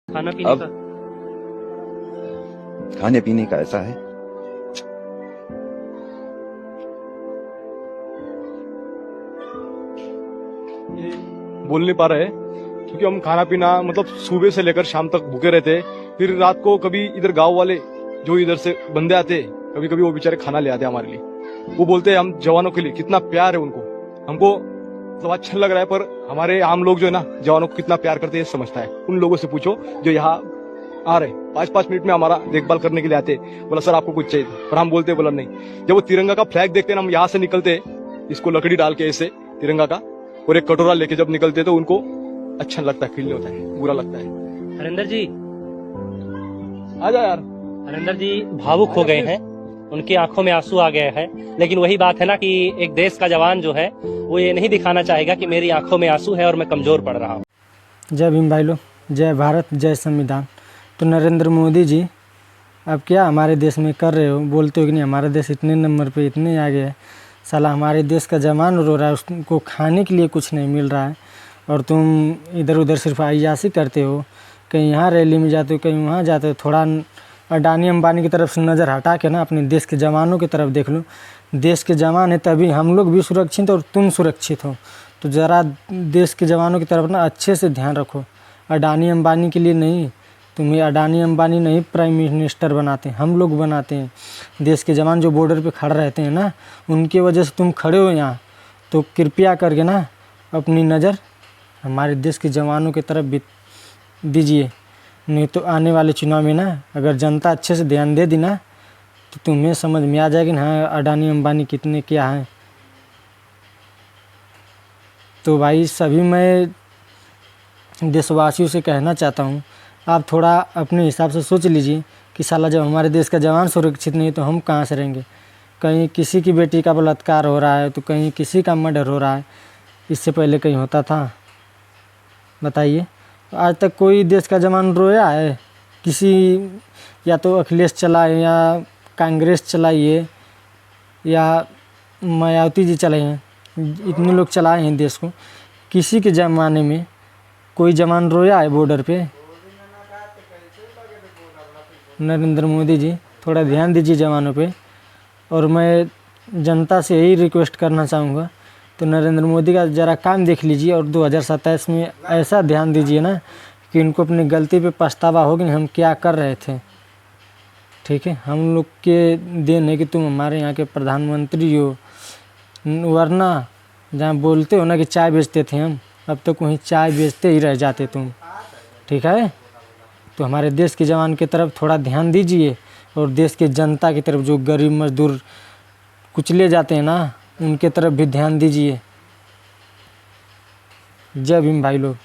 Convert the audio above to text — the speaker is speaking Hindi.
खाना पीने अब का। खाने पीने का ऐसा है, ये बोल नहीं पा रहे क्योंकि हम खाना पीना मतलब सुबह से लेकर शाम तक भूखे रहते। फिर रात को कभी इधर गांव वाले जो इधर से बंदे आते, कभी कभी वो बेचारे खाना ले आते हमारे लिए। वो बोलते हैं हम जवानों के लिए कितना प्यार है उनको, हमको मतलब अच्छा लग रहा है। पर हमारे आम लोग जो है ना जवानों को कितना प्यार करते हैं समझता है। उन लोगों से पूछो जो यहाँ आ रहे 5-5 मिनट में हमारा देखभाल करने के लिए आते, बोला सर आपको कुछ चाहिए, पर हम बोलते बोला नहीं। जब वो तिरंगा का फ्लैग देखते हैं हम यहाँ से निकलते, इसको लकड़ी डाल के ऐसे तिरंगा का और एक कटोरा लेके जब निकलते तो उनको अच्छा लगता है, फील होता है, बुरा लगता है। हरिंदर जी, आ जा यार। हरिंदर जी भावुक हो गए हैं, उनकी आंखों में आंसू आ गए हैं। लेकिन वही बात है ना कि एक देश का जवान जो है वो ये नहीं दिखाना चाहेगा कि मेरी आंखों में आंसू है और मैं कमजोर पड़ रहा हूँ। जय भीम भाई लोग, जय भारत, जय संविधान। तो नरेंद्र मोदी जी अब क्या हमारे देश में कर रहे हो? बोलते हो कि नहीं हमारा देश इतने नंबर पे इतने आगे है। साला हमारे देश का जवान रो रहा है, उसको खाने के लिए कुछ नहीं मिल रहा है और तुम इधर उधर सिर्फ अय्याशी करते हो। कहीं यहाँ रैली में जाते हो, कहीं वहाँ जाते हो। थोड़ा अडानी अंबानी की तरफ से नज़र हटा के ना अपने देश के जवानों की तरफ देख लो। देश के जवान है तभी हम लोग भी सुरक्षित और तुम सुरक्षित हो। तो ज़रा देश के जवानों की तरफ ना अच्छे से ध्यान रखो। अडानी अंबानी के लिए नहीं, तुम्हें अडानी अंबानी नहीं प्राइम मिनिस्टर बनाते, हम लोग बनाते हैं। देश के जवान जो बॉर्डर पे खड़े रहते हैं ना, उनकी वजह से तुम खड़े हो यहाँ। तो कृपया करके ना अपनी नज़र हमारे देश के जवानों की तरफ दीजिए। नहीं तो आने वाले चुनाव में ना अगर जनता अच्छे से ध्यान दे दी ना तो तुम्हें समझ में आ जाएगी ना हाँ अडानी अंबानी कितने क्या हैं। तो भाई सभी मैं देशवासियों से कहना चाहता हूँ, आप थोड़ा अपने हिसाब से सोच लीजिए कि साला जब हमारे देश का जवान सुरक्षित नहीं तो हम कहाँ से रहेंगे। कहीं किसी की बेटी का बलात्कार हो रहा है तो कहीं किसी का मर्डर हो रहा है, इससे पहले कहीं होता था? बताइए। आज तक कोई देश का जवान रोया है? किसी या तो अखिलेश चलाए या कांग्रेस चलाइए या मायावती जी चलाए हैं, इतने लोग चलाए हैं देश को। किसी के ज़माने में कोई जवान रोया है बॉर्डर पे? नरेंद्र मोदी जी थोड़ा ध्यान दीजिए जवानों पे। और मैं जनता से यही रिक्वेस्ट करना चाहूँगा, तो नरेंद्र मोदी का ज़रा काम देख लीजिए और 2027 में ऐसा ध्यान दीजिए ना कि इनको अपनी गलती पे पछतावा हो कि हम क्या कर रहे थे। ठीक है, हम लोग के देन है कि तुम हमारे यहाँ के प्रधानमंत्री हो, वरना जहाँ बोलते हो ना कि चाय बेचते थे हम, अब तक वहीं चाय बेचते ही रह जाते तुम। ठीक है, तो हमारे देश के जवान की तरफ थोड़ा ध्यान दीजिए और देश के जनता की तरफ जो गरीब मजदूर कुचले जाते हैं ना उनके तरफ भी ध्यान दीजिए। जय भीम भाई लोग।